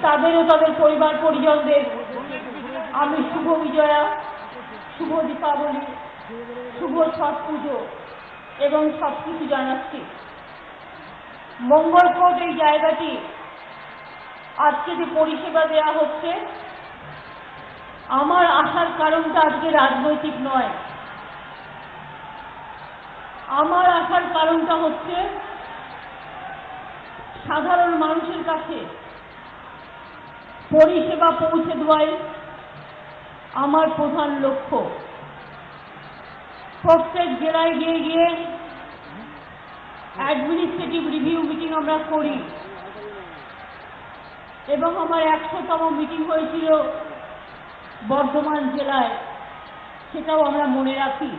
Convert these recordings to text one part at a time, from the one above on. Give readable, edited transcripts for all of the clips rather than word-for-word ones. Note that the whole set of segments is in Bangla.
তাদেরও তাদের পরিবার পরিজনদের আমি শুভ বিজয়া, শুভ দীপাবলি, শুভ ছট পুজো এবং সব কিছু জানাচ্ছি। মঙ্গলকোট এই জায়গাটি আজকে যে পরিষেবা দেওয়া হচ্ছে, আমার আসার কারণটা আজকে রাজনৈতিক নয়। আমার আসার কারণটা হচ্ছে সাধারণ মানুষের কাছে পরিষেবা পৌঁছে দেওয়াই আমার প্রধান লক্ষ্য। প্রত্যেক জেলায় গিয়ে গিয়ে অ্যাডমিনিস্ট্রেটিভ রিভিউ মিটিং আমরা করি এবং আমার 100তম মিটিং হয়েছিল বর্ধমান জেলায়, সেটাও আমরা মনে রাখি।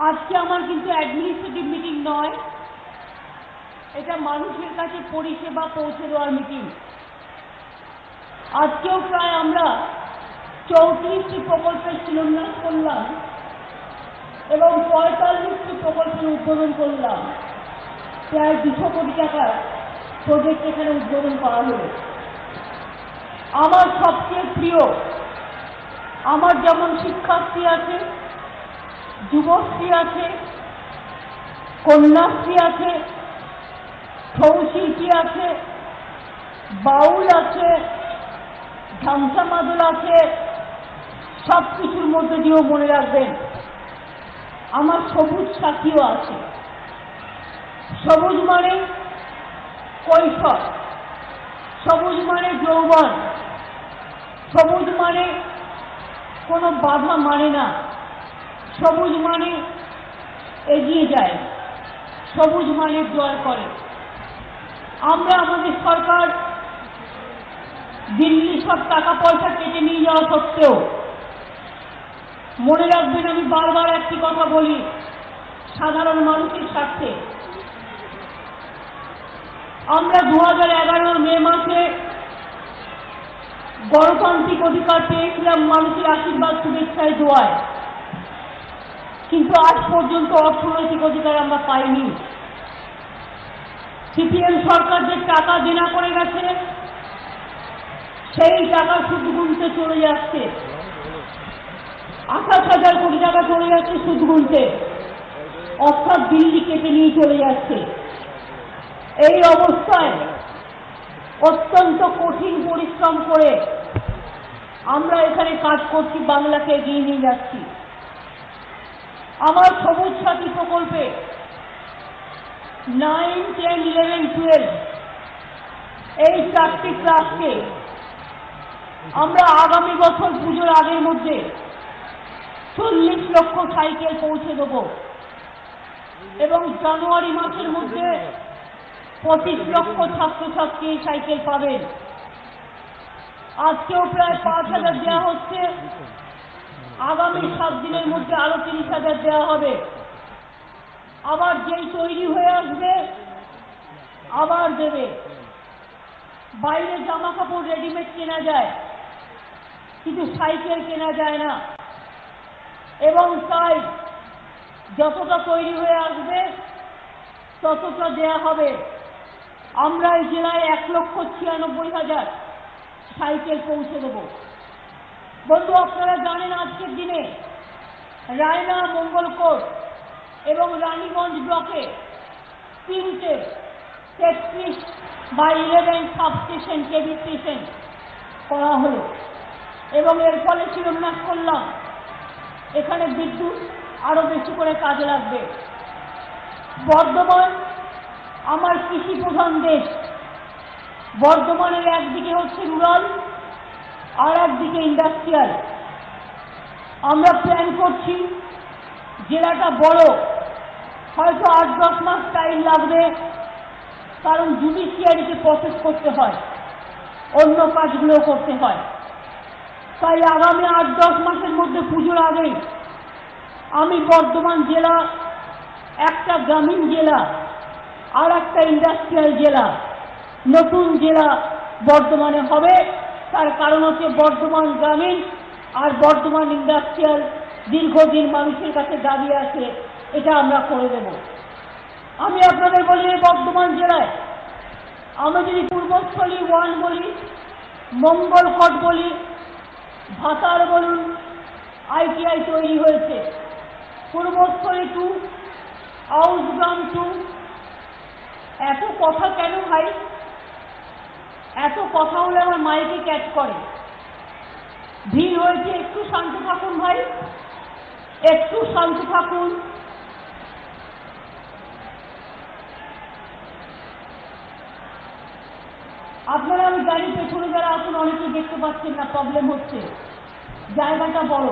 আজকে আমার কিন্তু অ্যাডমিনিস্ট্রেটিভ মিটিং নয়, এটা মানুষের কাছে পরিষেবা পৌঁছে দেওয়ার মিটিং। আজকেও প্রায় আমরা 34টি প্রকল্পের শিলান্যাস করলাম এবং 45টি প্রকল্পের উদ্বোধন করলাম। প্রায় 200 কোটি টাকার প্রজেক্ট এখানে উদ্বোধন করা হলো। আমার সবচেয়ে প্রিয়, আমার যেমন শিক্ষার্থী আছে, যুবশ্রী আছে, কন্যাশ্রী আছে, ছৌশিল্পী আছে, বাউল আছে, ঝামসা মাদল আছে, সব কিছুর মধ্যে দিয়েও মনে রাখবেন আমার সবুজ সাথীও আছে। সবুজ মানে কৈশোর, সবুজ মানে যৌবন, সবুজ মানে কোনো বাধা মানে না, সবুজ মানে এগিয়ে যায়, সবুজ মানে জয় করে। আমরা আমাদের সরকার দিল্লি সব টাকা পয়সা কেটে নিয়ে যাওয়া সত্ত্বেও, মনে রাখবেন আমি বারবার একটি কথা বলি সাধারণ মানুষের স্বার্থে, আমরা 2011 মে মাসে গণতান্ত্রিক অধিকার পেয়েছিলাম মানুষের আশীর্বাদ শুভেচ্ছায় দোয়ায়, কিন্তু আজ পর্যন্ত অর্থনৈতিক অধিকার আমরা পাইনি। সিপিএম সরকার যে টাকা দেনা করে গেছে, সেই টাকা সুদ গুনতে চলে যাচ্ছে। 28,000 কোটি টাকা চলে যাচ্ছে সুদ গুনতে, অর্থাৎ দিল্লি কেটে নিয়ে চলে যাচ্ছে। এই অবস্থায় অত্যন্ত কঠিন পরিশ্রম করে আমরা এখানে কাজ করছি, বাংলাকে এগিয়ে নিয়ে যাচ্ছি। আমার সবুজ সাথী প্রকল্পে 9, 10, 11, 12 এই 4টি ক্লাসকে আমরা আগামী বছর পুজোর আগের মধ্যে 40 লক্ষ সাইকেল পৌঁছে দেব এবং জানুয়ারি মাসের মধ্যে 25 লক্ষ ছাত্রছাত্রী সাইকেল পাবেন। আজকেও প্রায় 5,000 দেওয়া হচ্ছে, আগামী 7 দিনের মধ্যে আরো 30,000 দেওয়া হবে। আবার যেই তৈরি হয়ে আসবে আবার দেবে। বাইরে জামা কাপড় রেডিমেড কেনা যায়, কিন্তু সাইকেল কেনা যায় না, এবং তাই যতটা তৈরি হয়ে আসবে ততটা দেয়া হবে। আমরা এই জেলায় 1,96,000 সাইকেল পৌঁছে দেব। বন্ধু, আপনারা জানেন আজকের দিনে রায়না, মঙ্গলকোট এবং রানীগঞ্জ ব্লকে 3টে 33/11 সাবস্টেশন, কেবি স্টেশন করা হলো এবং এর ফলে শিলান্যাস করলাম এখানে বিদ্যুৎ আরো বেশি করে কাজে লাগবে। বর্ধমান আমার কৃষি প্রধান দেশ। বর্ধমানের একদিকে হচ্ছে রুরাল আর একদিকে ইন্ডাস্ট্রিয়াল। আমরা প্ল্যান করছি জেলাটা বড়, হয়তো 8-10 মাস টাইম লাগবে, কারণ জুডিশিয়ারিকে প্রসেস করতে হয়, অন্য কাজগুলো করতে হয়। তাই আগামী 8-10 মাসের মধ্যে পুজোর আগেই আমি বর্ধমান জেলা, একটা গ্রামীণ জেলা আর একটা ইন্ডাস্ট্রিয়াল জেলা, নতুন জেলা বর্ধমানে হবে। তার কারণ হচ্ছে বর্ধমান গ্রামীণ আর বর্ধমান ইন্ডাস্ট্রিয়াল দীর্ঘদিন মানুষের কাছে দাবি আছে, এটা আমরা করে দেব। আমি আপনাদের বলি, এই বর্ধমান জেলায় আমি যদি পূর্বস্থলী 1 বলি, মঙ্গলকট বলি, ভাতার বলুন, ITI তৈরি হয়েছে। পূর্বস্থলী 2, আউসগ্রাম 2। এত কথা কেন ভাই? এত কথা হলে আমার মাইকে ক্যাচ করে। ভিড় হয়েছে, একটু শান্ত থাকুন ভাই, একটু শান্ত থাকুন। আপনারা আমি জানি পেছনে যারা আসুন অনেকেই দেখতে পাচ্ছেন না, প্রবলেম হচ্ছে। জায়গাটা বড়,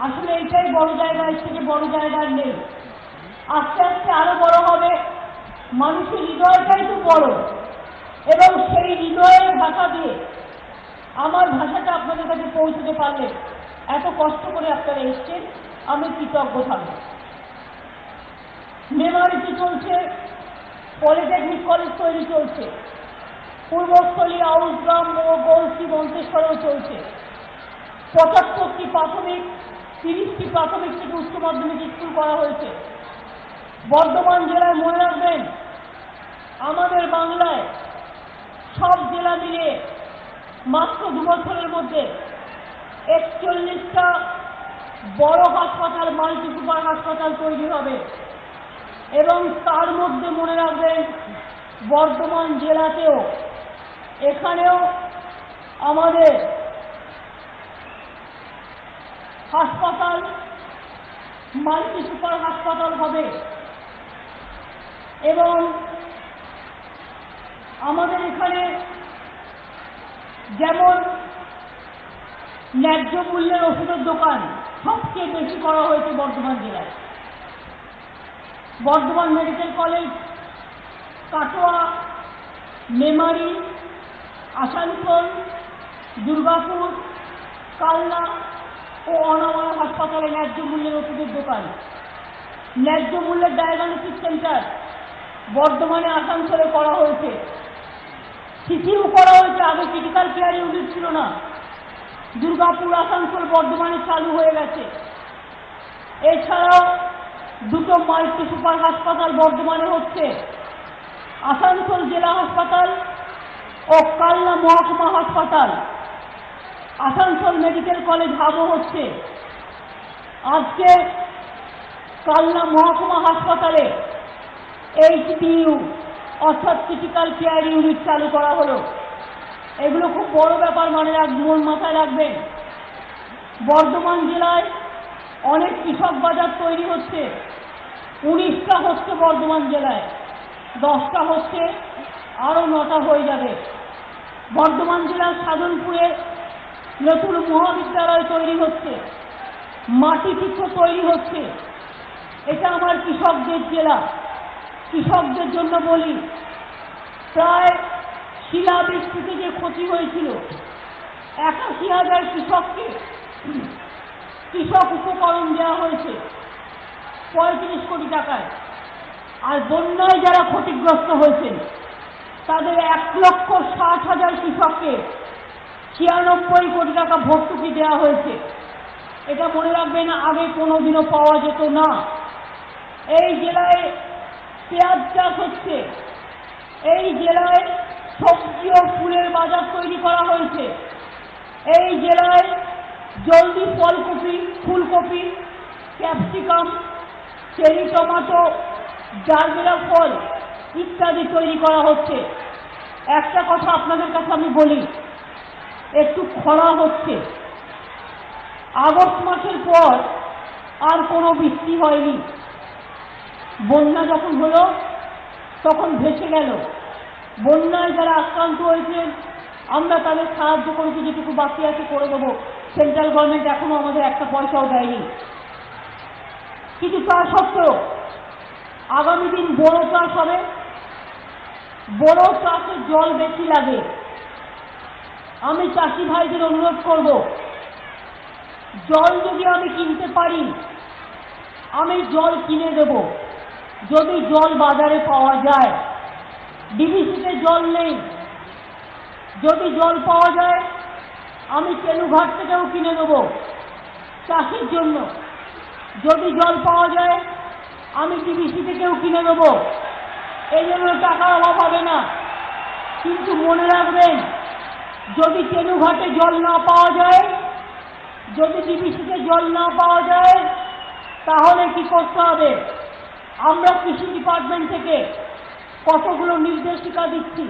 আসলে এইটাই বড় জায়গা, এর থেকে বড় জায়গা নেই। আস্তে আস্তে আরো বড় হবে। মানুষের হৃদয়টাই তো বড়, এবং সেই হৃদয়ের ভাষা দিয়ে আমার ভাষাটা আপনাদের কাছে পৌঁছতে পারলে, এত কষ্ট করে আপনারা এসছেন, আমি কৃতজ্ঞ থাকবো। মেমারিতে চলছে, পলিটেকনিক কলেজ তৈরি চলছে। পূর্বস্থলী, আউসগ্রাম ও গলসি, মন্তেশ্বরেও চলছে। 75টি প্রাথমিক, 30টি প্রাথমিক থেকে উচ্চ মাধ্যমিক স্কুল করা হয়েছে। বর্ধমান জেলায় মনে রাখবেন, আমাদের বাংলায় সব জেলা মিলে মাত্র 2 বছরের মধ্যে 41টা বড় হাসপাতাল, মাল্টি সুপার হাসপাতাল তৈরি হবে। এবং তার মধ্যে মনে রাখবেন, বর্ধমান জেলাতেও, এখানেও আমাদের হাসপাতাল, মাল্টি সুপার হাসপাতাল হবে। এবং আমাদের এখানে যেমন ন্যায্য মূল্যের ওষুধের দোকান সবচেয়ে বেশি করা হয়েছে বর্ধমান জেলায়। বর্ধমান মেডিকেল কলেজ, কাটোয়া, মেমারি, আসানসোল, দুর্গাপুর, কালনা ও অনাময় হাসপাতালে ন্যায্য মূল্যের ওষুধের দোকান। ন্যায্য মূল্যের ডায়াগনস্টিক সেন্টার বর্ধমানে, আসানসোলে করা হয়েছে। সিসিউ করা হয়েছে, আগে ক্রিটিক্যাল কেয়ার ইউনিট ছিল না। দুর্গাপুর, আসানসোল, বর্ধমানে চালু হয়ে গেছে। এছাড়াও 2টো মাল্টি সুপার হাসপাতাল বর্ধমানে হচ্ছে, আসানসোল জেলা হাসপাতাল ও কালনা মহকুমা হাসপাতাল। আসানসোল মেডিকেল কলেজ হাবও হচ্ছে। আজকে কালনা মহকুমা হাসপাতালে HDU অর্থাৎ ক্রিটিক্যাল কেয়ার ইউনিট চালু করা হলো। এগুলো খুব বড় ব্যাপার, মন মাথায় রাখবেন। বর্ধমান জেলায় অনেক কৃষক বাজার তৈরি হচ্ছে। 19টা হচ্ছে বর্ধমান জেলায়, 10টা হচ্ছে, আরো 9টা হয়ে যাবে। বর্ধমান জেলার সাধনপুরে নতুন মহাবিদ্যালয় তৈরি হচ্ছে, মাটিতীর্থ তৈরি হচ্ছে। এটা আমার কৃষকদের জেলা। কৃষকদের জন্য বলি, প্রায় শিলাবৃষ্টিতে যে ক্ষতি হয়েছিল, 81,000 কৃষককে কৃষক উপকরণ দেওয়া হয়েছে 35 কোটি টাকায়। আর বন্যায় যারা ক্ষতিগ্রস্ত হয়েছেন তাদের 1,60,000 কৃষককে 96 কোটি টাকা ভর্তুকি দেওয়া হয়েছে। এটা মনে রাখবেন, আগে কোনোদিনও পাওয়া যেত না। এই জেলায় পেঁয়াজ চাষ হচ্ছে, এই জেলায় সবজি ও ফুলের বাজার তৈরি করা হয়েছে, এই জেলায় জলদি ফুলকপি, ক্যাপসিকাম, চেরি টমেটো, জারবেরা ফল ইত্যাদি তৈরি করা হচ্ছে। একটা কথা আপনাদের কাছে আমি বলি, একটু খরা হচ্ছে। আগস্ট মাসের পর আর কোনো বৃষ্টি হয়নি। বন্যা যখন হলো তখন ভেসে গেল। বন্যায় যারা আক্রান্ত হয়েছে আমরা তাদের সাহায্য করেছি, যেটুকু বাকি আছে করে দেবো। সেন্ট্রাল গভর্নমেন্ট এখনো আমাদের একটা পয়সাও দেয়নি। কিন্তু তা সত্ত্বেও আগামী দিন বড় চাষ হবে। বড় চাষে জল বেশি লাগে। আমি চাষি ভাইদের অনুরোধ করব, জল যদি আমি কিনতে পারি আমি জল কিনে দেব, যদি জল বাজারে পাওয়া যায়। ডিবিসিতে জল নেই, যদি জল পাওয়া যায় আমি কেলুঘাট থেকেও কিনে দেব চাষের জন্য। যদি জল পাওয়া যায় আমি ডিবিসি থেকেও কিনে দেব। এই জন্য টাকার অভাব হবে না। কিন্তু মনে রাখবেন, যদি তেনুঘাটে জল না পাওয়া যায়, যদি ডিবিসিতে জল না পাওয়া যায়, তাহলে কি করতে হবে? আমরা কৃষি ডিপার্টমেন্ট থেকে কতগুলো নির্দেশিকা দিচ্ছি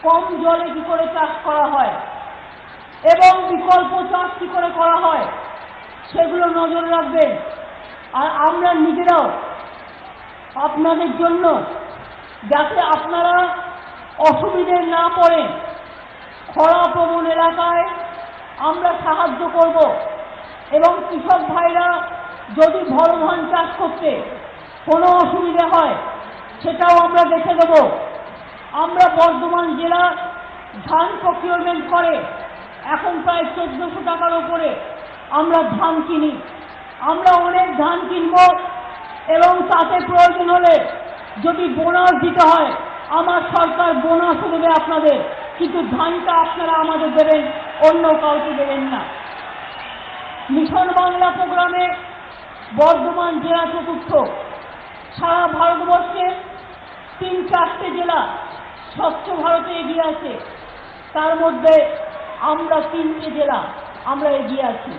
কম জলে কি করে চাষ করা হয় এবং বিকল্প চাষ কি করে করা হয়, সেগুলো নজর রাখবেন। আর আমরা নিজেরাও আপনাদের জন্য, যাতে আপনারা অসুবিধে না পড়েন, খরা প্রবণ এলাকায় আমরা সাহায্য করব এবং কৃষক ভাইরা যদি ভর ধান চাষ করতে কোনো অসুবিধে হয় সেটাও আমরা দেখে দেব। আমরা বর্ধমান জেলা ধান প্রকিউরমেন্ট করে এখন প্রায় 1400 টাকার ওপরে আমরা ধান কিনি। আমরা অনেক ধান কিনব এবং তাতে প্রয়োজন হলে যদি বোনাস দিতে হয়, আমার সরকার বোনাসও দেবে আপনাদের, কিন্তু ধানটা আপনারা আমাদের দেবেন, অন্য কাউকে দেবেন না। মিশন বাংলা প্রোগ্রামে বর্ধমান জেলা চতুর্থ। সারা ভারতবর্ষে 3-4টে জেলা স্বচ্ছ ভারতে এগিয়ে আছে, তার মধ্যে আমরা 3টে জেলা আমরা এগিয়ে আছি।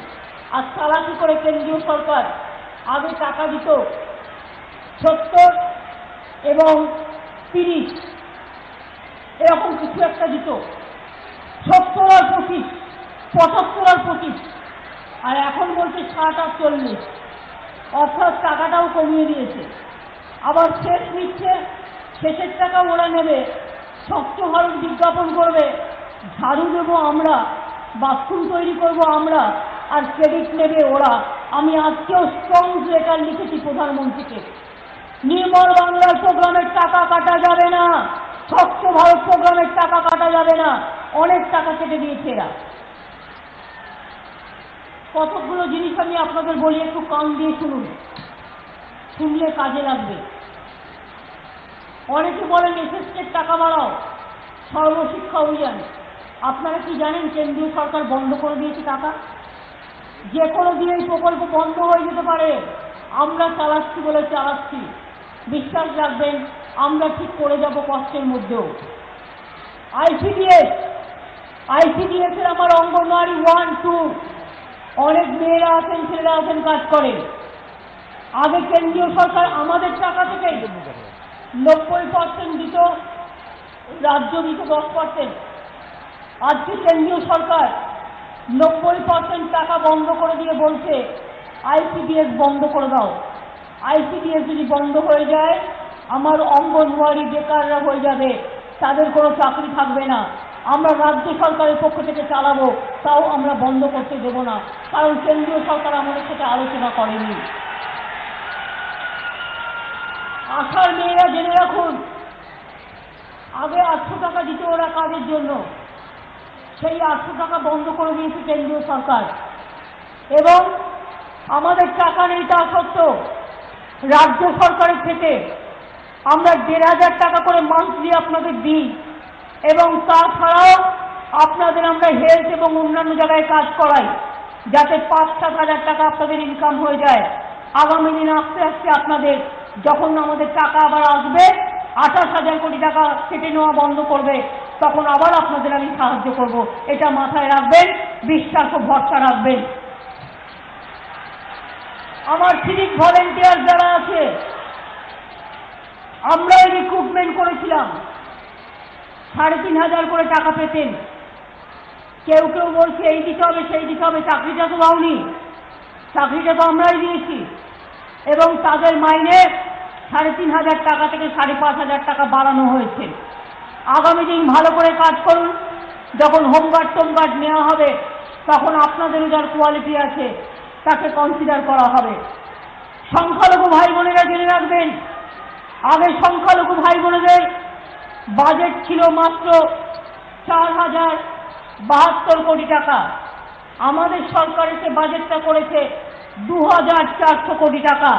আর চালাকি করে কেন্দ্রীয় সরকার আগে টাকা দিত 70 এবং 30 এরকম কিছু একটা দিত, 70 আর 25, 75 আর 25, আর এখন বলছে 60 আর 40, অর্থাৎ টাকাটাও কমিয়ে দিয়েছে। আবার শেষ নিচ্ছে, শেষের টাকা ওরা নেবে, স্বচ্ছ ভারত বিজ্ঞাপন করবে, ঝাড়ু দেবো আমরা, বাথরুম তৈরি করব আমরা, আর ক্রেডিট নেবে ওরা। আমি আজকেও স্ট্রং লেটার লিখেছি প্রধানমন্ত্রীকে, নির্মল বাংলার প্রোগ্রামের টাকা কাটা যাবে না, স্বচ্ছ ভারত প্রোগ্রামের টাকা কাটা যাবে না, অনেক টাকা কেটে দিয়েছে এরা। কতগুলো জিনিস আমি আপনাদের বলি, একটু কান দিয়ে শুনুন, শুনলে কাজে লাগবে। অনেকে বলেন এসএসকের টাকা বাড়াও, সর্বশিক্ষা অভিযান। আপনারা কি জানেন কেন্দ্রীয় সরকার বন্ধ করে দিয়েছে টাকা? যে কোনো দিয়ে এই প্রকল্প বন্ধ হয়ে যেতে পারে, আমরা চালাচ্ছি বলে চালাচ্ছি, বিশ্বাস রাখবেন আমরা ঠিক করে যাব কষ্টের মধ্যেও। আইসিডিএস এর আমার অঙ্গনওয়াড়ি 1-2 অনেক মেয়েরা আছেন, ছেলেরা আছেন, কাজ করেন। আগে কেন্দ্রীয় সরকার আমাদের টাকা থেকে 90% দিত, রাজ্য দিত 10%। আজকে কেন্দ্রীয় সরকার 90% টাকা বন্ধ করে দিয়ে বলছে আইসিডিএস বন্ধ করে দাও। আইসিডিএস যদি বন্ধ হয়ে যায়, আমার অঙ্গনওয়াড়ি বেকাররা হয়ে যাবে, তাদের কোনো চাকরি থাকবে না। আমরা রাজ্য সরকারের পক্ষ থেকে চালাবো, তাও আমরা বন্ধ করতে দেব না, কারণ কেন্দ্রীয় সরকার আমাদের সাথে আলোচনা করেনি। আশার মেয়েরা জেনে রাখুন, আগে 800 টাকা দিত ওরা কাজের জন্য, সেই 800 টাকা বন্ধ করে দিয়েছে কেন্দ্রীয় সরকার। এবং আমাদের টাকা নেই তা সত্ত্বেও রাজ্য সরকারের থেকে আমরা 1500 টাকা করে মান্থলি আপনাদের দিই, এবং তাছাড়াও আপনাদের আমরা হেলথ এবং অন্যান্য জায়গায় কাজ করাই, যাতে 5-7 হাজার টাকা আপনাদের ইনকাম হয়ে যায়। আগামী দিন আস্তে আস্তে আপনাদের যখন আমাদের টাকা আবার আসবে, 28,000 কোটি টাকা কেটে নেওয়া বন্ধ করবে, তখন আবার আপনাদের আমি সাহায্য করব। এটা মাথায় রাখবেন, বিশ্বাস ও ভরসা রাখবেন। আমার সিভিক ভলেন্টিয়ার যারা আছে, আমরাই রিক্রুটমেন্ট করেছিলাম, 3,500 করে টাকা পেতেন। কেউ কেউ বলছে এই দিতে হবে সেই দিতে হবে, চাকরিটা তো দাওনি, চাকরিটা তো আমরাই দিয়েছি। এবং তাদের মাইনে 3,500 টাকা থেকে 5,500 টাকা বাড়ানো হয়েছে। আগামী দিন ভালো করে কাজ করুন, যখন হোমগার্ড টোমগার্ড নেওয়া হবে তখন আপনাদেরও যার কোয়ালিটি আছে তাকে কনসিডার করা হবে। সংখ্যালঘু ভাই বোনেরা জেনে রাখবেন, আগে সংখ্যালঘু ভাই বোনেদের বাজেট ছিল মাত্র 4,072 কোটি টাকা। আমাদের সরকার এসে বাজেটটা করেছে 2,400 কোটি টাকা,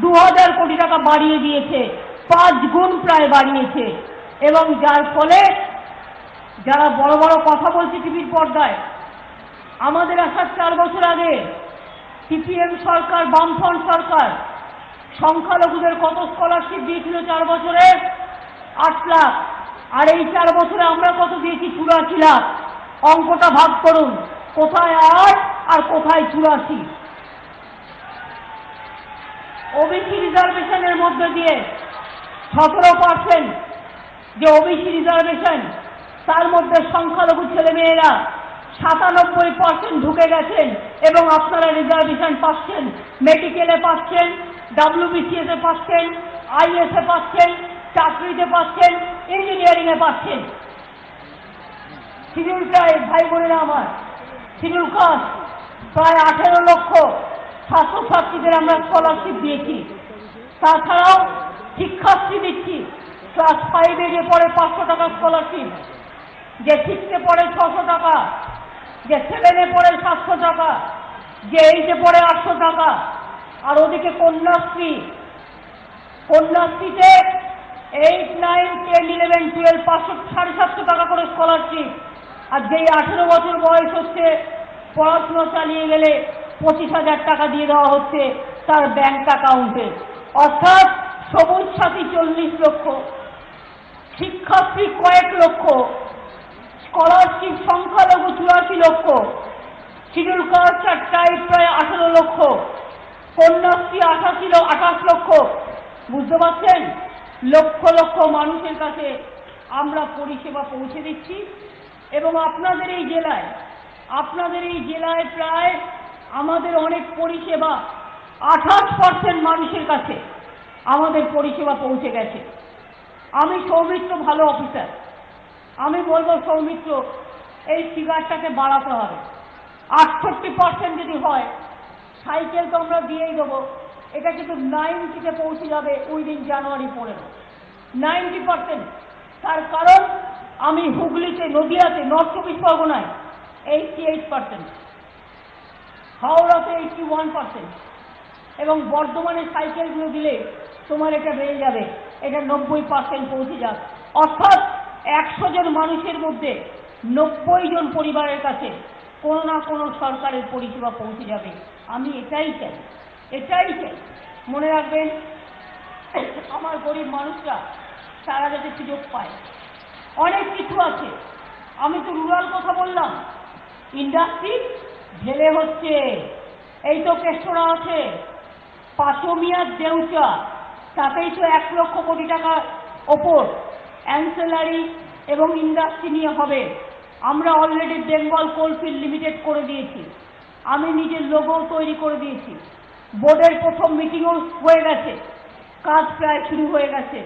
2,000 কোটি টাকা বাড়িয়ে দিয়েছে, 5 গুণ প্রায় বাড়িয়েছে। এবং যার ফলে যারা বড় বড় কথা বলছে টিভির পর্দায়, আমাদের আসার 4 বছর আগে সিপিএম সরকার, বামফ্রন্ট সরকার সংখ্যালঘুদের কত স্কলারশিপ দিয়েছিল 4 বছরে? 8 লাখ। আর এই 4 বছরে আমরা কত দিয়েছি? 84 লাখ। অঙ্কটা ভাগ করুন, কোথায় 8 আর কোথায় 84। ওবিসি রিজার্ভেশনের মধ্যে দিয়ে 17% যে ওবিসি রিজার্ভেশন, তার মধ্যে সংখ্যালঘু ছেলে মেয়েরা 97% ঢুকে গেছেন এবং আপনারা রিজার্ভেশন পাচ্ছেন। মেডিকেলে পাচ্ছেন, WBCS এ পাচ্ছেন, IAS এ পাচ্ছেন, চাকরিতে পাচ্ছেন, ইঞ্জিনিয়ারিং এ পাচ্ছেন। শিডিউল ট্রাইব ভাই বোনেরা আমার, শিডিউল কাস্ট প্রায় 18 লক্ষ ছাত্রছাত্রীদের আমরা স্কলারশিপ দিয়েছি। তাছাড়াও শিক্ষার্থী দিচ্ছি। ক্লাস 5-এ যে পড়ে 500 টাকা স্কলারশিপ, যে 6-এ পড়ে 600 টাকা, যে 7-এ পড়ে 700 টাকা, যে 8-এ পড়ে 800 টাকা। আর ওদিকে কন্যাশ্রী, কন্যাশ্রীতে 8, 9, 10, 11, 12 500-750 টাকা করে স্কলারশিপ। আর যেই 18 বছর বয়স হচ্ছে, পড়াশোনা চালিয়ে গেলে 25,000 টাকা দিয়ে দেওয়া হচ্ছে তার ব্যাংক অ্যাকাউন্টে। অর্থাৎ সবুজ সাথী 40 লক্ষ, শিক্ষার্থী কয়েক লক্ষ, স্কলারশিপ সংখ্যালঘু 84 লক্ষ, শিডিউল কাস্ট আর ট্রাইব প্রায় 18 লক্ষ, কন্যাশ্রী 28 লক্ষ। বুঝতে পারছেন? লক্ষ লক্ষ মানুষের কাছে আমরা পরিষেবা পৌঁছে দিচ্ছি। এবং আপনাদের এই জেলায় প্রায় আমাদের অনেক পরিষেবা 28% মানুষের কাছে আমাদের পরিষেবা পৌঁছে গেছে। আমি সৌমিত্র ভালো অফিসার, আমি বলবো সৌমিত্র এই ফিগারটাকে বাড়াতে হবে। 68% যদি হয়, সাইকেল তো আমরা দিয়েই দেবো, এটা কিন্তু 90-তে পৌঁছে যাবে উইদিন জানুয়ারি 15। 90%। তার কারণ আমি হুগলিতে, নদিয়াতে, নর্থ 24 পরগনায় 88%, হাওড়াতে 81% এবং বর্ধমানে সাইকেলগুলো দিলে তোমার এটা বেড়ে যাবে, এটা 90% পৌঁছে যাবে। অর্থাৎ 100 জন মানুষের মধ্যে 90 জন পরিবারের কাছে কোনো না কোনো সরকারের পরিষেবা পৌঁছে যাবে। আমি এটাই চাই। মনে রাখবেন, আমার গরিব মানুষরা তারা যাতে সুযোগ পায়। অনেক কিছু আছে, আমি তো রুরাল কথা বললাম, ইন্ডাস্ট্রি ঢেলে হচ্ছে। এই তো কেষ্টরা আছে, পাঁচমিয়ার দেউচা, তাতেই তো 1 লক্ষ কোটি টাকার ওপর অ্যান্সেলারি এবং ইন্ডাস্ট্রি নিয়ে হবে। আমরা অলরেডি বেঙ্গল কোলফিল্ড লিমিটেড করে দিয়েছি, আমি নিজের লোগো তৈরি করে দিয়েছি। বোর্ডের প্রথম মিটিংও হয়ে গেছে, কাজ প্রায় শুরু হয়ে গেছে।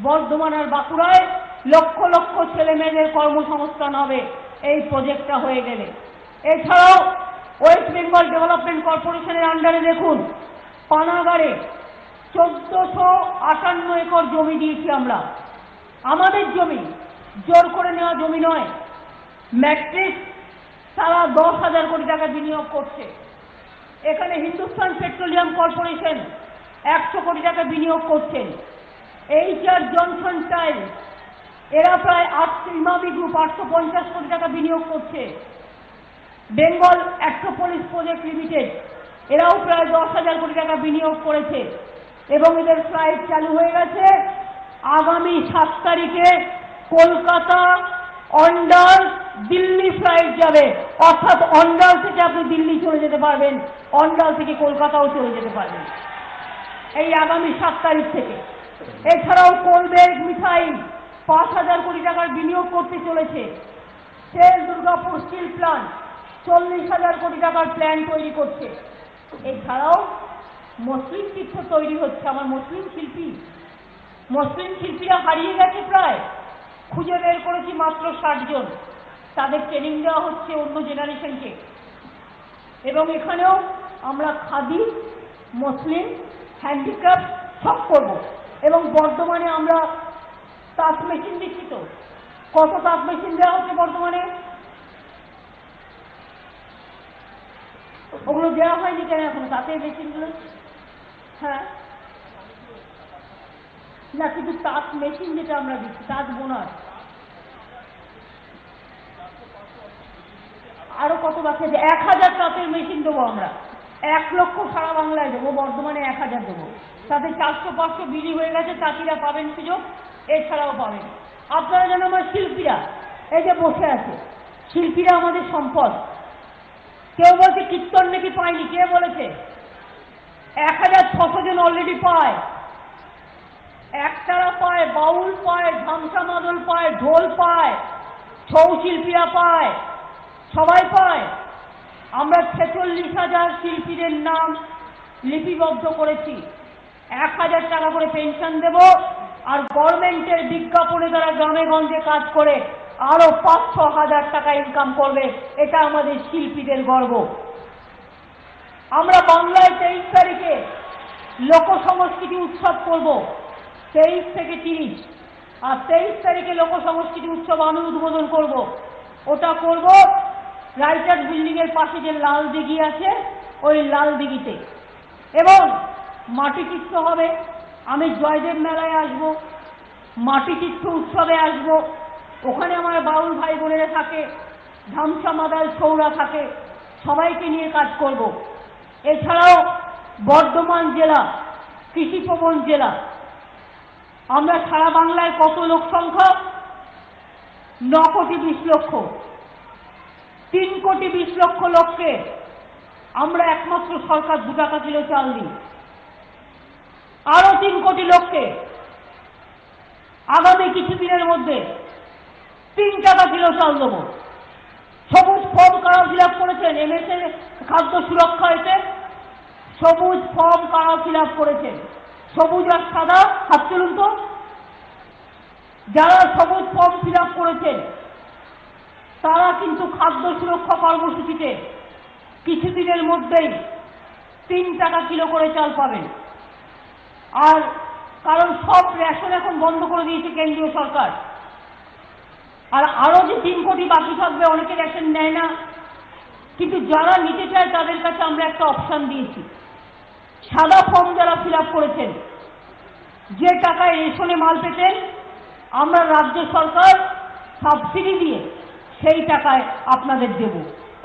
বর্ধমান আর বাঁকুড়ায় লক্ষ লক্ষ ছেলে মেয়েদের কর্মসংস্থান হবে এই প্রজেক্টটা হয়ে গেলে। এছাড়াও ওয়েস্ট বেঙ্গল ডেভেলপমেন্ট কর্পোরেশনের আন্ডারে দেখুন, পানাগড়ে 1458 একর জমি দিয়েছি আমরা। আমাদের জমি, জোর করে নেওয়া জমি নয়। ম্যাট্রিক্স তারা 10,000 কোটি টাকা বিনিয়োগ করছে। এখানে হিন্দুস্তান পেট্রোলিয়াম কর্পোরেশন 100 কোটি টাকা বিনিয়োগ করছেন। HR জনসন টাইল এরা প্রায় ইমামি গ্রুপ 850 কোটি টাকা বিনিয়োগ করছে। বেঙ্গল অ্যাক্রোপলিস প্রজেক্ট লিমিটেড এরাও প্রায় 10,000 কোটি টাকা বিনিয়োগ করেছে এবং এদের ফ্লাইট চালু হয়ে গেছে। আগামী 7 তারিখে কলকাতা অন্ডাল দিল্লি ফ্লাইট যাবে, অর্থাৎ অন্ডাল থেকে আপনি দিল্লি চলে যেতে পারবেন, অন্ডাল থেকে কলকাতাও চলে যেতে পারবেন এই আগামী 7 তারিখ থেকে। এছাড়াও কোলবেগ মিসাইল 5,000 কোটি টাকার বিনিয়োগ করতে চলেছে। তেল দুর্গাপুর স্টিল প্ল্যান্ট 40,000 কোটি টাকার প্ল্যান তৈরি করছে। এছাড়াও মসলিন চিত্র তৈরি হচ্ছে। আমার মসলিন শিল্পীরা হারিয়ে গেছে, প্রায় খুঁজে বের করেছি মাত্র 60 জন। তাদের ট্রেনিং দেওয়া হচ্ছে অন্য জেনারেশনকে। এবং এখানেও আমরা খাদি, মসলিন, হ্যান্ডিক্রাফট সব করব। এবং বর্ধমানে আমরা তাঁত মেশিন দিচ্ছি। তো কত তাঁত মেশিন দেওয়া হচ্ছে বর্ধমানে? ওগুলো দেওয়া হয়নি কেন এখন তাঁতের মেশিনগুলো? হ্যাঁ না, কিন্তু তাঁত মেশিন যেটা আমরা দিচ্ছি, তাঁত বোনার আরো কত বাকি আছে? 1,000 তাঁতের মেশিন দেবো আমরা। 1 লক্ষ সারা বাংলায় দেবো, বর্ধমানে 1,000 দেবো। তাতে 400-500 বিলি হয়ে গেছে, তাঁতিরা পাবেন সুযোগ, এছাড়াও পাবেন। আপনারা যেন আমার শিল্পীরা এই যে বসে আছে, শিল্পীরা আমাদের সম্পদ। কেউ বলছে কীর্তন নাকি পায়নি, কে বলেছে? 1600 জন অলরেডি পায়, একতারা পায়, বাউল পায়, ঝামসা মাদল পায়, ঢোল পায়, ছৌ শিল্পীরা পায়, সবাই পায়। আমরা 46,000 শিল্পীদের নাম লিপিবদ্ধ করেছি। 1000 টাকা করে পেনশন দেব, আর গভর্নমেন্টের বিজ্ঞাপনে তারা গ্রামে গঞ্জে কাজ করে আরো 5-6 হাজার টাকা ইনকাম করবে। এটা আমাদের শিল্পীদের গর্ব। আমরা বাংলায় 23 তারিখে লোক সংস্কৃতি উৎসব করব, 23 থেকে 30, আর 23 তারিখে লোক সংস্কৃতি উৎসব আমি উদ্বোধন করব। ওটা করব রাইটার্স বিল্ডিং এর পাশে যে লাল দিঘি আছে ওই লাল দিঘিতে, এবং মাটি চিত্র হবে। আমি জয়দেব মেলায় আসব, মাটি চিত্র উৎসবে আসব, ওখানে আমার বাউল ভাই বোনেরা থাকে, ধামসা মাদাল ছৌরা থাকে, সবাইকে নিয়ে কাজ করব। এছাড়াও বর্ধমান জেলা কৃষিপ্রবণ জেলা। আমরা সারা বাংলায় কত লোক সংখ্যা? 9,20,00,000। 3,20,00,000 লোককে আমরা একমাত্র সরকার 2 টাকা কিলো চাল দিই। আরো 3 কোটি লোককে আগামী কিছুদিনের মধ্যে 3 টাকা কিলো চাল দেবো। সবুজ ফর্ম কারা ফিল আপ করেছেন? এমএসএ খাদ্য সুরক্ষা এতে সবুজ ফর্ম কারা ফিল আপ করেছেন? সবুজ আর সাদা হাত তুলুন তো। যারা সবুজ ফর্ম ফিল আপ করেছেন তারা কিন্তু খাদ্য সুরক্ষা কর্মসূচিতে কিছুদিনের মধ্যেই 3 টাকা কিলো করে চাল পাবেন। আর কারণ সব রেশন এখন বন্ধ করে দিয়েছে কেন্দ্রীয় সরকার, আর আরো যে 3 কোটি বাকি থাকবে, অনেকে রেশন নেয় না, কিন্তু যারা নিতে চায় তাদের কাছে আমরা একটা অপশন দিয়েছি। সাদা ফর্ম যারা ফিল আপ করেছেন, যে টাকায় রেশনে মাল পেতেন, আমরা রাজ্য সরকার সাবসিডি দিয়ে সেই টাকায় আপনাদের দেব।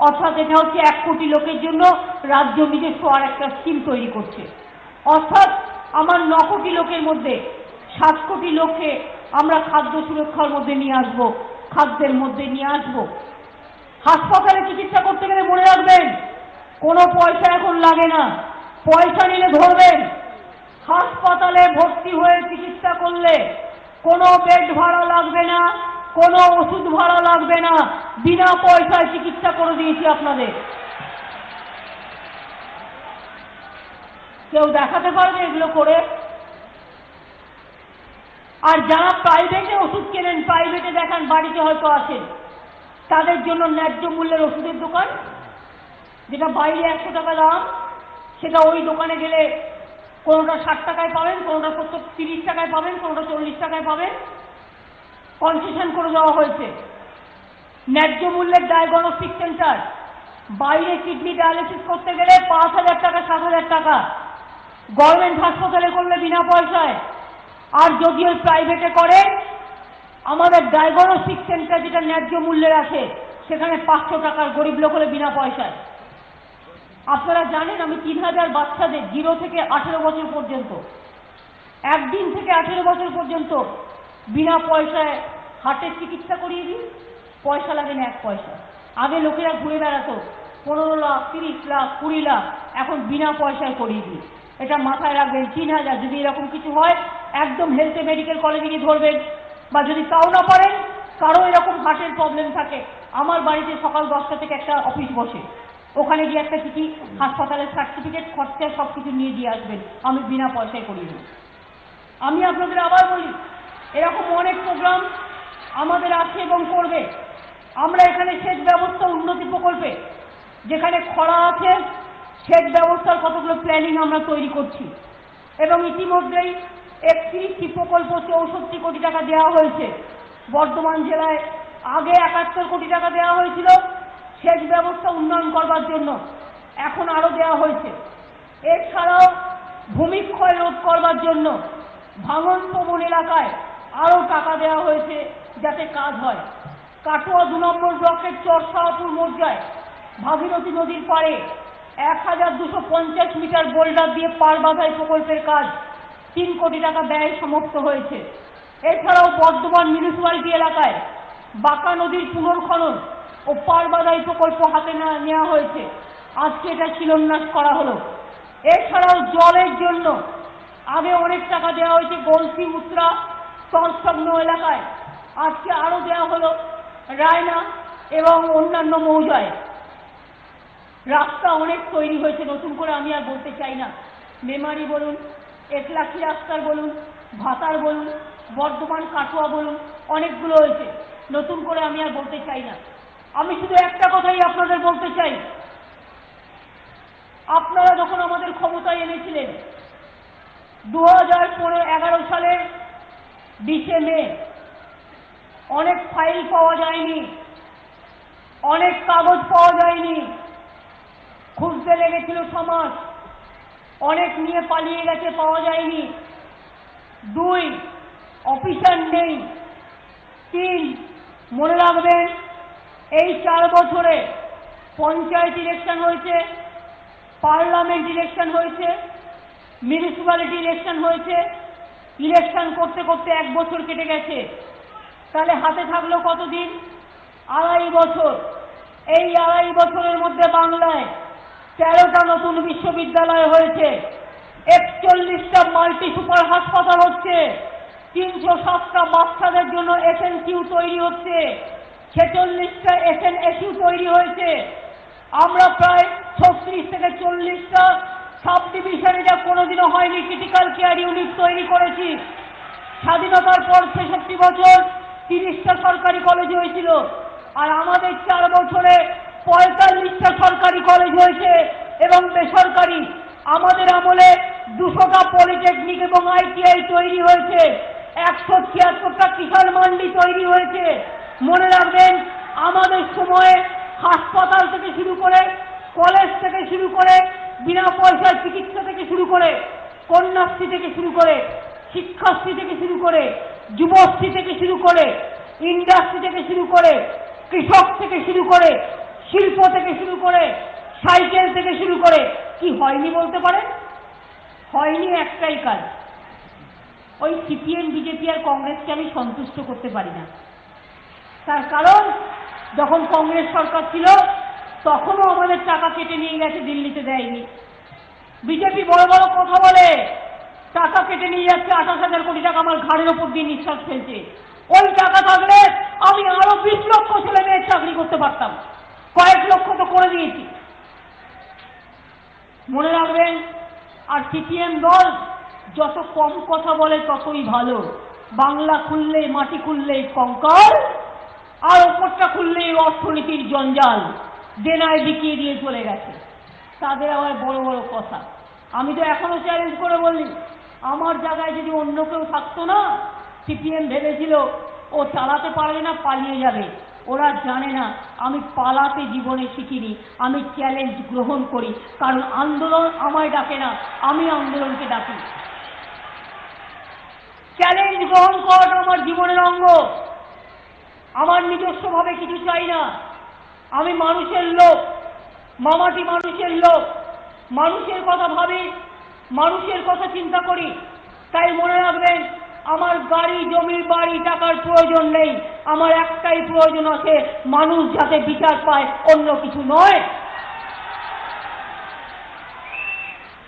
অর্থাৎ এটা হচ্ছে 1 কোটি লোকের জন্য রাজ্য নিজস্ব আর একটা স্কিম তৈরি করছে। অর্থাৎ আমার 9 কোটি লোকের মধ্যে 7 কোটি লোককে আমরা খাদ্য সুরক্ষার মধ্যে নিয়ে আসবো, খাদ্যের মধ্যে নিয়ে আসবো। হাসপাতালে চিকিৎসা করতে গেলে মনে রাখবেন, কোনো পয়সা এখন লাগে না। পয়সা নিলে ধরবেন। হাসপাতালে ভর্তি হয়ে চিকিৎসা করলে কোনো বেড ভাড়া লাগবে না, কোনো ওষুধ ভাড়া লাগবে না, বিনা পয়সায় চিকিৎসা করে দিয়েছি আপনাদের। কেউ দেখাতে পারবে এগুলো করে? আর যারা প্রাইভেটে ওষুধ কেনেন, প্রাইভেটে দেখান, বাড়িতে হয়তো আছেন, তাদের জন্য ন্যায্য মূল্যের ওষুধের দোকান, যেটা বাইরে 100 টাকা দাম, সেটা ওই দোকানে গেলে কোনোটা 60 টাকায় পাবেন, কোনোটা 30 টাকায় পাবেন, কোনোটা 40 টাকায় পাবেন। কনসেশন করে দেওয়া হয়েছে। ন্যায্য মূল্যের ডায়াগনস্টিক সেন্টার, বাইরে কিডনি ডায়ালিসিস করতে গেলে 5,000 টাকা 7,000 টাকা, গভর্নমেন্ট হাসপাতালে করলে বিনা পয়সায়। আর যদি ওই প্রাইভেটে করে, আমাদের ডায়াগনস্টিক সেন্টার যেটা ন্যায্য মূল্যের আছে, সেখানে 500 টাকার, গরিব লোক হলে বিনা পয়সায়। আপনারা জানেন আমি 3,000 বাচ্চাদের 0 থেকে 18 বছর পর্যন্ত, 1 দিন থেকে 18 বছর পর্যন্ত বিনা পয়সায় হার্টের চিকিৎসা করিয়ে দিই। পয়সা লাগে না 1 পয়সা। আগে লোকেরা ঘুরে বেড়াতো 15 লাখ, 30 লাখ, 20 লাখ, এখন বিনা পয়সায় করিয়ে দিই। এটা মাথায় রাখবেন। 3,000 যদি এরকম কিছু হয়, একদম হেলথে মেডিকেল কলেজে গিয়ে ধরবেন, বা যদি তাও না পারেন, কারো এরকম হার্টের প্রবলেম থাকে, আমার বাড়িতে সকাল 10টা থেকে একটা অফিস বসে, ওখানে গিয়ে একটা চিঠি, হাসপাতালের সার্টিফিকেট, খরচা সবকিছু নিয়ে দিয়ে আসবেন, আমি বিনা পয়সায় করিয়ে দেব। আমি আপনাদের আবার বলি, এরকম অনেক প্রোগ্রাম আমাদের আছে এবং করবে। আমরা এখানে সেচ ব্যবস্থা উন্নতি প্রকল্পে, যেখানে খরা আছে, সেচ ব্যবস্থার কতগুলো প্ল্যানিং আমরা তৈরি করছি, এবং ইতিমধ্যেই 31টি প্রকল্প 64 কোটি টাকা দেওয়া হয়েছে। বর্ধমান জেলায় আগে 71 কোটি টাকা দেওয়া হয়েছিল সেচ ব্যবস্থা উন্নয়ন করবার জন্য, এখন আরো দেওয়া হয়েছে। এছাড়াও ভূমিক্ষয় রোধ করবার জন্য ভাঙন প্রবণ এলাকায় আরো টাকা দেওয়া হয়েছে, যাতে কাজ হয়। কাটোয়া 2 নম্বর ব্লকের চরসাহাপুর মৌজায় ভাগীরথী নদীর পাড়ে 1250 মিটার বোল্ডার দিয়ে পার বাঁধাই প্রকল্পের কাজ 3 কোটি টাকা ব্যয় সমাপ্ত হয়েছে। এছাড়াও বর্ধমান মিউনিসিপ্যালিটি এলাকায় বাঁকা নদীর পুনর্খনন ও পারবাদাই প্রকল্প হাতে নেওয়া হয়েছে, আজকে এটা শিলান্যাস করা হলো। এছাড়াও জলের জন্য আগে অনেক টাকা দেওয়া হয়েছে গলসি উত্তরা সংলগ্ন এলাকায়, আজকে আরো দেওয়া হলো রায়না এবং অন্যান্য মৌজায়। রাস্তা অনেক তৈরি হয়েছে নতুন করে, আমি আর বলতে চাই না। মেমারি বলুন, একলাখি রাস্তার বলুন, ভাতার বলুন, বর্ধমান কাটোয়া বলুন, অনেকগুলো হয়েছে, নতুন করে আমি আর বলতে চাই না। আমি শুধু একটা কথাই আপনাদের বলতে চাই, আপনারা যখন আমাদের ক্ষমতায় এনেছিলেন 2011 সালের 20 মে, অনেক ফাইল পাওয়া যায়নি, অনেক কাগজ পাওয়া যায়নি, খুঁজতে লেগেছিল 6 মাস, অনেক নিয়ে পালিয়ে গেছে, পাওয়া যায়নি। 2, অফিসার নেই। 3, মনে রাখবেন এই 4 বছরে পঞ্চায়েত ইলেকশন হয়েছে, পার্লামেন্ট ইলেকশন হয়েছে, মিউনিসিপ্যালিটি ইলেকশন হয়েছে, ইলেকশন করতে করতে 1 বছর কেটে গেছে। তাহলে হাতে থাকলো কতদিন? 2.5 বছর। এই 2.5 বছরের মধ্যে বাংলায় 13টা নতুন বিশ্ববিদ্যালয় হয়েছে, 41টা মাল্টি সুপার হাসপাতাল হচ্ছে, 307টা বাচ্চাদের জন্য এসএনসিউ তৈরি হচ্ছে, 46টা এসএনএসইউ তৈরি হয়েছে। আমরা প্রায় 36 থেকে 40টা সাব ডিভিশনে যা কোনোদিনও হয়নি ক্রিটিক্যাল কেয়ার ইউনিট তৈরি করেছি। স্বাধীনতার পর 66 বছর 30টা সরকারি কলেজ হয়েছিল, আর আমাদের 4 বছরে 45টা সরকারি কলেজ হয়েছে এবং বেসরকারি। আমাদের আমলে 200টা পলিটেকনিক এবং আইটিআই তৈরি হয়েছে, 176টা কিষাণ মান্ডি তৈরি হয়েছে। মনে রাখবেন আমাদের সময়ে হাসপাতাল থেকে শুরু করে, কলেজ থেকে শুরু করে, বিনা পয়সার চিকিৎসা থেকে শুরু করে, কন্যাশ্রী থেকে শুরু করে, শিক্ষাশ্রী থেকে শুরু করে, যুবশ্রী থেকে শুরু করে, ইন্ডাস্ট্রি থেকে শুরু করে, কৃষক থেকে শুরু করে, শিল্প থেকে শুরু করে, সাইকেল থেকে শুরু করে, কি হয়নি বলতে পারেন? হয়নি একটাই কাজ, ওই সিপিএম বিজেপি আর কংগ্রেসকে আমি সন্তুষ্ট করতে পারি না। তার কারণ যখন কংগ্রেস সরকার ছিল তখনও আমাদের টাকা কেটে নিয়ে গেছে, দিল্লিতে দেয়নি। বিজেপি বড় বড় কথা বলে, টাকা কেটে নিয়ে যাচ্ছে, 28,000 কোটি টাকা আমার ঘাড়ের ওপর দিয়ে নিঃশ্বাস ফেলছে। ওই টাকা থাকলে আমি আরো 20 লক্ষ ছেলে মেয়ের চাকরি করতে পারতাম, কয়েক লক্ষ তো করে দিয়েছি। মনে রাখবেন, আর সিপিএম দল যত কম কথা বলে ততই ভালো। বাংলা খুললেই, মাটি খুললেই কঙ্কাল, আর ওপরটা খুললেই অর্থনীতির জঞ্জাল, দেনায় বিকিয়ে দিয়ে চলে গেছে। তাদের আবার বড় বড় কথা। আমি তো এখনো চ্যালেঞ্জ করে বলি, আমার জায়গায় যদি অন্য কেউ থাকতো না, সিপিএম ভেবেছিল ও চালাতে পারবে না, পালিয়ে যাবে। ওরা জানে না আমি পালাতে জীবনে শিখিনি, আমি চ্যালেঞ্জ গ্রহণ করি, কারণ আন্দোলন আমায় ডাকে না, আমি আন্দোলনকে ডাকি। চ্যালেঞ্জ গ্রহণ করাটা আমার জীবনের অঙ্গ। আমার নিজস্বভাবে কিছু চাই না, আমি মানুষের লোক, মামাটি মানুষের লোক, মানুষের কথা ভাবি, মানুষের কথা চিন্তা করি। তাই মনে রাখবেন, আমার গাড়ি, জমি, বাড়ি, টাকার প্রয়োজন নেই, আমার একটাই প্রয়োজন আছে, মানুষ যাতে বিচার পায়, অন্য কিছু নয়।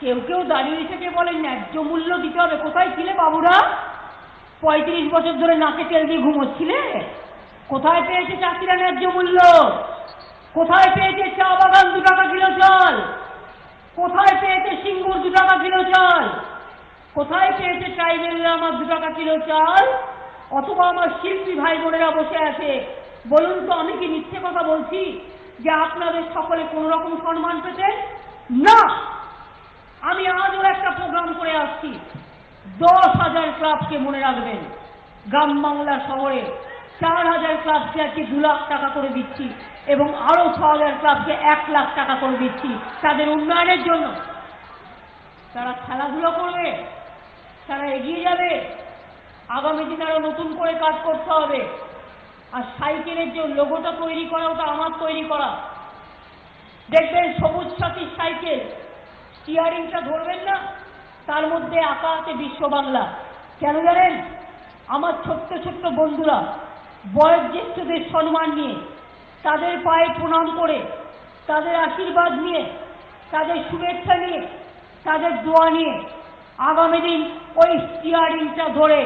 কেউ কেউ দাঁড়িয়ে থেকে বলেন ন্যায্য মূল্য দিতে হবে। কোথায় ছিলে বাবুরা? 35 বছর ধরে নাকে তেল দিয়ে ঘুমোচ্ছিলে? কোথায় পেয়েছে চাষিরা ন্যায্য মূল্য? কোথায় পেয়েছে চা বাগান 2 টাকা কিলো চাল? কোথায় পেয়েছে সিঙ্গুর 2 টাকা কিলো চাল? কোথায় পেয়েছে ট্রাইবেলরা আমার 2 টাকা কিলো চাল? অথবা আমার শিল্পী ভাই বোনেরা বসে আছে। বলুন তো, আমি কি মিথ্যে কথা বলছি যে আপনাদের সকলে কোন রকম সম্মান পেতেন? না। আমি আজও একটা প্রোগ্রাম করে আসছি, 10,000 ক্লাবকে, মনে রাখবেন, গ্রাম বাংলা শহরে 4,000 ক্লাবকে আজকে 2 লাখ টাকা করে দিচ্ছি এবং আরো 6,000 ক্লাবকে 1 লাখ টাকা করে দিচ্ছি তাদের উন্নয়নের জন্য। তারা খেলাধুলো করবে, তারা এগিয়ে যাবে, আগামী দিনে আরো নতুন করে কাজ করতে হবে। আর সাইকেলের যে লোগোটা তৈরি করা, ওটা আমার তৈরি করা। দেখবেন সবুজ সাথী সাইকেল, স্টিয়ারিংটা ধরবেন না, তার মধ্যে আঁকা আছে বিশ্ব বাংলা। কেন জানেন? আমার ছোট্ট ছোট্ট বন্ধুরা বয়োজ্যেষ্ঠদের সম্মান নিয়ে, তাদের পায়ে প্রণাম করে, তাদের আশীর্বাদ নিয়ে, তাদের শুভেচ্ছা নিয়ে, তাদের দোয়া নিয়ে আগামী দিন ওই স্টিয়ারিংটা ধরে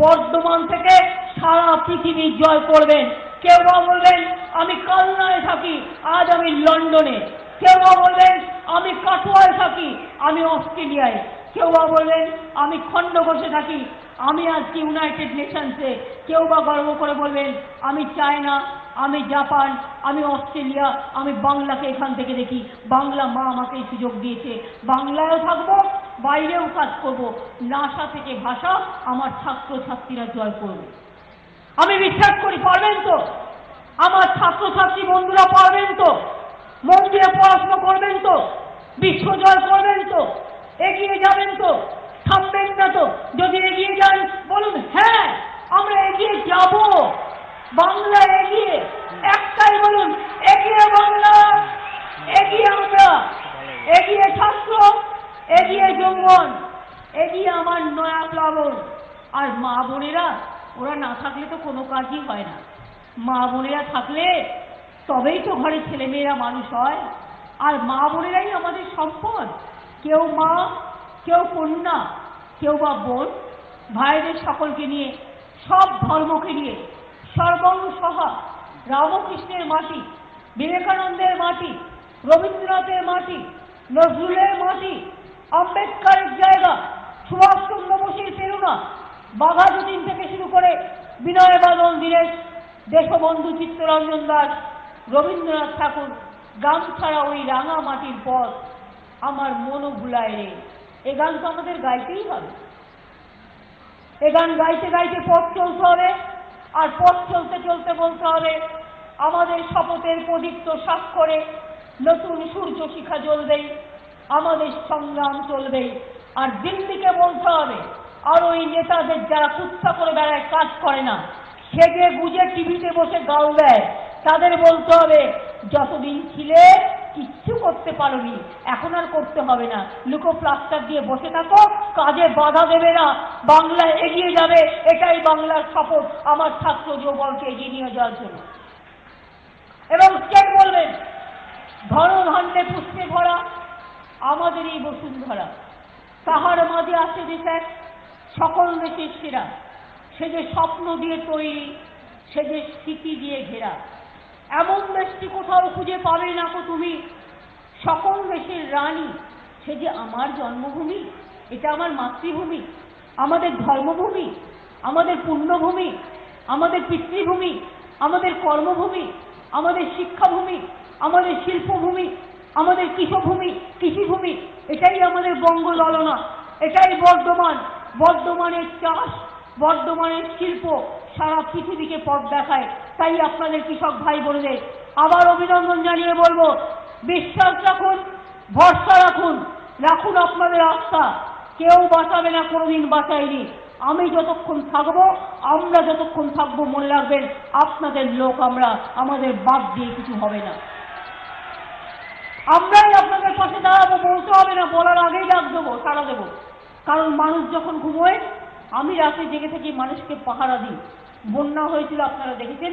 বর্ধমান থেকে সারা পৃথিবী জয় করবেন। কেউ বা বলবেন আমি কালনায় থাকি, আজ আমি লন্ডনে। কেউ বা বলবেন আমি কাটোয়ায় থাকি, আমি অস্ট্রেলিয়ায়। কেউ বা বলবেন আমি খণ্ডঘোষে থাকি, আমি আজকে ইউনাইটেড নেশনসে। কেউ বা গর্ব করে বলবেন আমি চায়না, আমি জাপান, আমি অস্ট্রেলিয়া, আমি বাংলাকে এখান থেকে দেখি। বাংলা মা আমাকে এই সুযোগ দিয়েছে, বাংলায়ও থাকবো, বাইরেও কাজ করবো। নাসা থেকে ভাষা আমার ছাত্রছাত্রীরা জয় করবে। আমি বিশ্বাস করি পারবেন তো, আমার ছাত্রছাত্রী বন্ধুরা পারবেন তো, মন দিয়ে পড়াশোনা করবেন তো, বিশ্ব জয় করবেন তো, এগিয়ে যাবেন তো, থামবেন না তো। যদি এগিয়ে যান বলুন হ্যাঁ আমরা এগিয়ে যাব, বাংলা এগিয়ে। একটাই বলুন এগিয়ে বাংলা, এগিয়ে আমরা, এগিয়ে ছাত্র, এগিয়ে যৌবন, এগিয়ে আমার নয়া প্লাবন। আর মা বোনেরা, ওরা না থাকলে তো কোনো কাজই হয় না। মা বোনেরা থাকলে তবেই তো ঘরে ছেলেমেয়েরা মানুষ হয়। আর মা বোনেরাই আমাদের সম্পদ। কেউ মা, কেউ কন্যা, কেউ বা বোন। ভাইদের সকলকে নিয়ে, সব ধর্মকে নিয়ে, সর্বংসহা রামকৃষ্ণের মাটি, বিবেকানন্দের মাটি, রবীন্দ্রনাথের মাটি, নজরুলের মাটি, আম্বেদকরের জায়গা, সুভাষচন্দ্র বোসের প্রেরণা, বাঘা যতীন থেকে শুরু করে বিনয় বাদল দীনেশ, দেশবন্ধু চিত্তরঞ্জন দাস, রবীন্দ্রনাথ ঠাকুর, গান ছাড়া ওই রাঙা মাটির পথ আমার মনও ভুলায় রে। এ গান তো আমাদের গাইতেই হবে। এ গান গাইতে গাইতে পথ চলতে হবে। আর পথ চলতে চলতে বলতে হবে আমাদের শপথের প্রদীপ্ত স্বাক্ষরে নতুন সূর্য শিখা জ্বলবেই, আমাদের সংগ্রাম চলবেই। আর দিল্লিকে বলতে হবে, আর ওই নেতাদের যারা কুৎসা করে বেড়ায়, কাজ করে না, সেজে গুজে টিভিতে বসে গাল দেয়, তাদের বলতে হবে যতদিন ছিলে কিচ্ছু করতে পারোনি, এখন আর করতে হবে না। লুকো প্লাস্টার দিয়ে বসে থাকো, কাজে বাধা দেবে না, বাংলা এগিয়ে যাবে। এটাই বাংলার শপথ আমার ছাত্র যৌবনকে এগিয়ে নিয়ে যাওয়ার জন্য। এবং কে বলবেন ধন ধান্যে পুষ্পে ভরা আমাদের এই বসুন্ধরা, তাহার মাঝে আছে দেশ এক সকল দেশের সেরা। সে যে স্বপ্ন দিয়ে তৈরি, সে যে স্মৃতি দিয়ে ঘেরা। এমন দেশটি কোথাও খুঁজে পাবে না তো তুমি, সকল দেশের রানী। সে যে আমার জন্মভূমি, এটা আমার মাতৃভূমি, আমাদের ধর্মভূমি, আমাদের পুণ্যভূমি, আমাদের পিতৃভূমি, আমাদের কর্মভূমি, আমাদের শিক্ষাভূমি, আমাদের শিল্পভূমি, আমাদের কৃষভূমি, কৃষিভূমি। এটাই আমাদের বঙ্গ ললনা, এটাই বর্ধমান। বর্ধমানের চাষ, বর্ধমানের শিল্প সারা পৃথিবীকে পথ দেখায়। তাই আপনাদের কৃষক ভাই বোনদের আবার অভিনন্দন জানিয়ে বলবো, বিশ্বাস রাখুন, ভরসা রাখুন, রাখুন আপনাদের আস্থা। কেউ বাঁচাবে না, কোনোদিন বাঁচায়নি। আমি যতক্ষণ থাকবো, আমরা যতক্ষণ থাকবো, মনে রাখবেন আপনাদের লোক আমরা, আমাদের বাদ দিয়ে কিছু হবে না। আমরাই আপনাদের পাশে দাঁড়াবো, বলতে হবে না, বলার আগেই ডাক দেবো, সাড়া দেবো। কারণ মানুষ যখন ঘুমোয়, আমি রাতে জেগে থেকে মানুষকে পাহারা দিই। বন্যা হয়েছিল আপনারা দেখেছেন,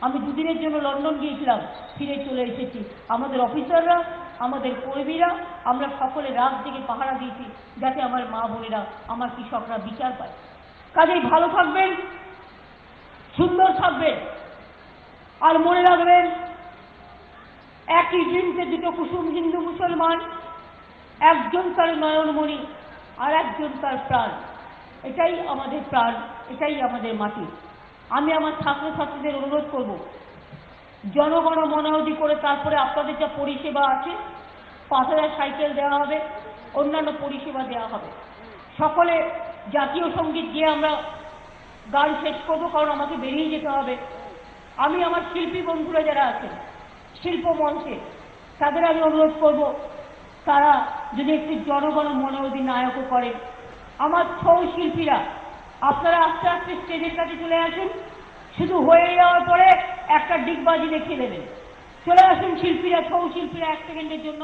আমি দুদিনের জন্য লন্ডন গিয়েছিলাম, ফিরে চলে এসেছি। আমাদের অফিসাররা, আমাদের কর্মীরা, আমরা সকলে রাত জেগে পাহারা দিয়েছি, যাতে আমার মা বোনেরা, আমার কৃষকরা বিচার পায়। কাজেই ভালো থাকবেন, সুন্দর থাকবেন। আর মনে রাখবেন, একই জিনিসে দুটো কুসুম হিন্দু মুসলমান, একজন তার নয়নমণি আর একজন তার প্রাণ। এটাই আমাদের প্রাণ, এটাই আমাদের মাটি। আমি আমার ছাত্রছাত্রীদের অনুরোধ করব, জনগণ মনাবধি করে তারপরে আপনাদের যা পরিষেবা আছে, 5000 সাইকেল দেওয়া হবে, অন্যান্য পরিষেবা দেওয়া হবে। সকলে জাতীয় সঙ্গীত গিয়ে আমরা গান শেষ করবো, কারণ আমাকে বেরিয়ে যেতে হবে। আমি আমার শিল্পী বন্ধুরা যারা আছেন শিল্প মঞ্চে, তাদের আমি অনুরোধ করব, তারা যদি একটি জনগণ মনোরোধী নায়কও করেন। আমার ছৌ শিল্পীরা, আপনারা আস্তে আস্তে স্টেজের কাছে চলে আসুন। শুধু হয়ে যাওয়ার পরে একটা ডিগবাজি দেখিয়ে দেবেন। চলে আসুন শিল্পীরা, ছৌ শিল্পীরা 1 সেকেন্ডের জন্য।